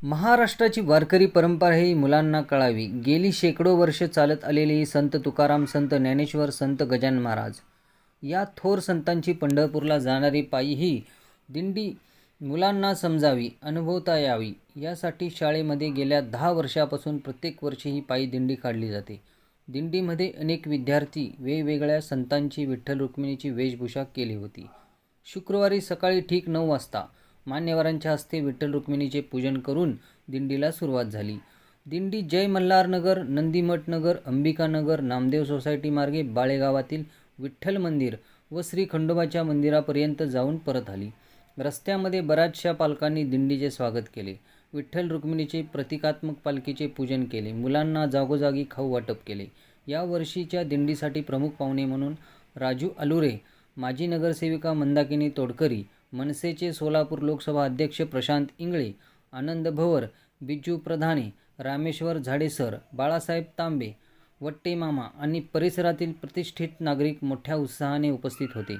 महाराष्ट्राची वारकरी परंपरा ही मुलांना कळावी. गेली शेकडो वर्षे चालत आलेली संत तुकाराम, संत ज्ञानेश्वर, संत गजानन महाराज या थोर संतांची पंढरपूरला जाणारी पायी ही दिंडी मुलांना समजावी, अनुभवता यावी यासाठी शाळेमध्ये गेल्या 10 वर्षापासून प्रत्येक वर्षी ही पायी दिंडी काढली जाते. दिंडीमध्ये अनेक विद्यार्थी वेगवेगळ्या संतांची, विठ्ठल रुक्मिणीची वेशभूषा केली होती. शुक्रवारी सकाळी ठीक 9 वाजता मान्यवरांच्या हस्ते विठ्ठल रुक्मिणीचे पूजन करून दिंडीला सुरुवात झाली. दिंडी जय मल्हार नगर, नंदीमठ नगर, अंबिका नगर, नामदेव सोसायटी मार्गे बाळेगावातील विठ्ठल मंदिर व श्री खंडोबाच्या मंदिरापर्यंत जाऊन परत आली. रस्त्यामध्ये बऱ्याचशा पालकांनी दिंडीचे स्वागत केले. विठ्ठल रुक्मिणीचे प्रतिकात्मक पालखीचे पूजन केले. मुलांना जागोजागी खाऊ वाटप केले. या वर्षीच्या दिंडीसाठी प्रमुख पाहुणे म्हणून राजू अलुरे, माजी नगरसेविका मंदाकिनी तोडकरी, मनसेचे सोलापूर लोकसभा अध्यक्ष प्रशांत इंगळे, आनंद भवर, बिजू प्रधाने, रामेश्वर झाडेसर, बाळासाहेब तांबे, वट्टे मामा आणि परिसरातील प्रतिष्ठित नागरिक मोठ्या उत्साहाने उपस्थित होते.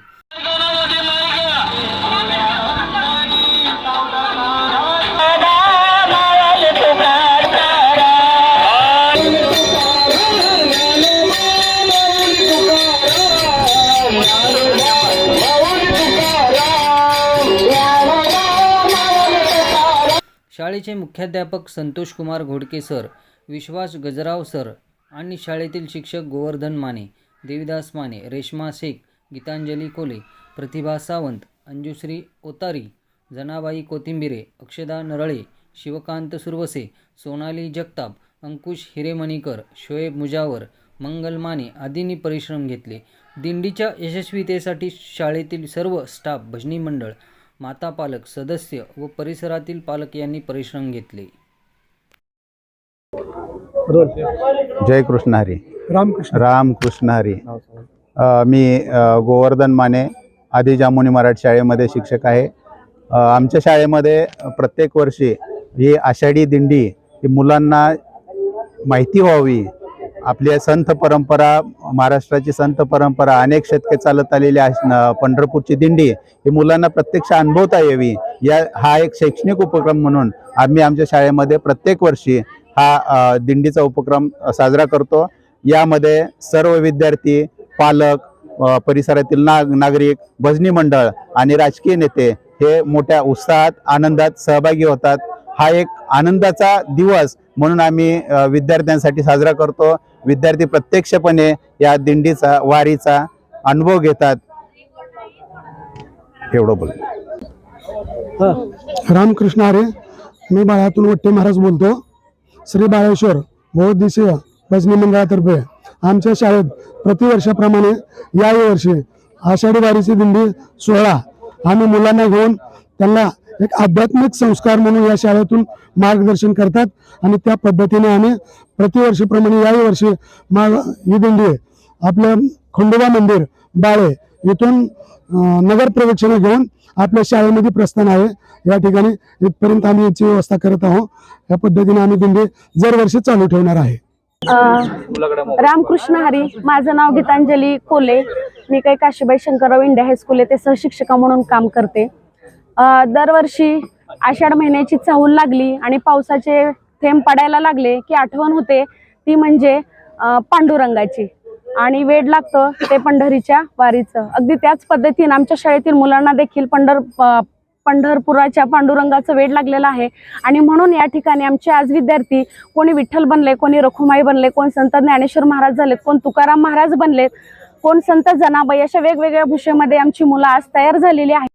शाळेचे मुख्याध्यापक संतोष कुमार घोडके सर, विश्वास गजराव सर आणि शाळेतील शिक्षक गोवर्धन माने, देविदास माने, रेश्मा शेख, गीतांजली कोले, प्रतिभा सावंत, अंजुश्री ओतारी, जनाबाई कोथिंबिरे, अक्षदा नरळे, शिवकांत सुरवसे, सोनाली जगताप, अंकुश हिरेमणीकर, शोएब मुजावर, मंगल माने आदींनी परिश्रम घेतले. दिंडीच्या यशस्वीतेसाठी शाळेतील सर्व स्टाफ, भजनी मंडळ, माता पालक, सदस्य व परिसरातील पालक यांनी परिश्रम घेतले. जय कृष्ण हरी. रामकृष्ण हरी. मी गोवर्धन माने आदी जामुनी मराठी शाळेमध्ये शिक्षक आहे. आमच्या शाळेमध्ये प्रत्येक वर्षी ही आषाढी दिंडी ही मुलांना माहिती व्हावी. आपली संत परंपरा, महाराष्ट्राची संत परंपरा, अनेक शतके चालत आलेली पंढरपूरची दिंडी ही मुलांना प्रत्यक्ष अनुभवता यावी, हा एक शैक्षणिक उपक्रम म्हणून आम्ही आमच्या शाळेमध्ये प्रत्येक वर्षी हा दिंडीचा उपक्रम साजरा करतो. यामध्ये सर्व विद्यार्थी, पालक, परिसरातील नागरिक, भजनी मंडळ आणि राजकीय नेते हे मोठ्या उत्साहात, आनंदात सहभागी होतात. हा एक आनंदाचा दिवस म्हणून आम्ही विद्यार्थ्यांसाठी साजरा करतो. विद्यार्थी प्रत्यक्षपणे या दिंडीचा, वारीचा अनुभव घेतात. एवढं बोल. रामकृष्ण हरी. मी बाळातून वट्टे महाराज बोलतो. श्री बाळेश्वर बहुउद्देशीय भजनी मंडळातर्फे आमच्या शाळेत प्रतिवर्षाप्रमाणे याही वर्षी आषाढी वारीची दिंडी सोहळा आम्ही मुलांना घेऊन त्यांना एक आध्यात्मिक संस्कार म्हणून या शाळेतून मार्गदर्शन करतात आणि त्या पद्धतीने आम्ही प्रतिवर्षीप्रमाणे याही वर्षी ही दिंडी आपलं खंडोबा मंदिर बाळे इथून नगर प्रदक्षिणा घेऊन आपल्या शाळेमध्ये प्रस्थान आहे. या ठिकाणी इथपर्यंत आम्ही याची व्यवस्था करत आहोत. या पद्धतीने आम्ही दिंडी दरवर्षी चालू ठेवणार आहे. रामकृष्ण हरी. माझं नाव गीतांजली कोले. मी काही काशीबाई शंकरराव इंडिया हायस्कूल येथे सहशिक्षिका म्हणून काम करते. दरवर्षी आषाढ महिन्याची चाहूल लागली आणि पावसाचे थेंब पडायला लागले की आठवण होते ती म्हणजे पांडुरंगाची आणि वेड लागतं ते पंढरीच्या वारीचं. अगदी त्याच पद्धतीने आमच्या शाळेतील मुलांना देखील पंढरपुराच्या पांडुरंगाचं वेड लागलेलं आहे आणि म्हणून या ठिकाणी आमचे आज विद्यार्थी कोणी विठ्ठल बनले, कोणी रखुमाई बनले, कोण संत ज्ञानेश्वर महाराज झालेत, कोण तुकाराम महाराज बनलेत, कोण संत जनाबाई, अशा वेगवेगळ्या भूषेमध्ये आमची मुलं आज तयार झालेली आहेत.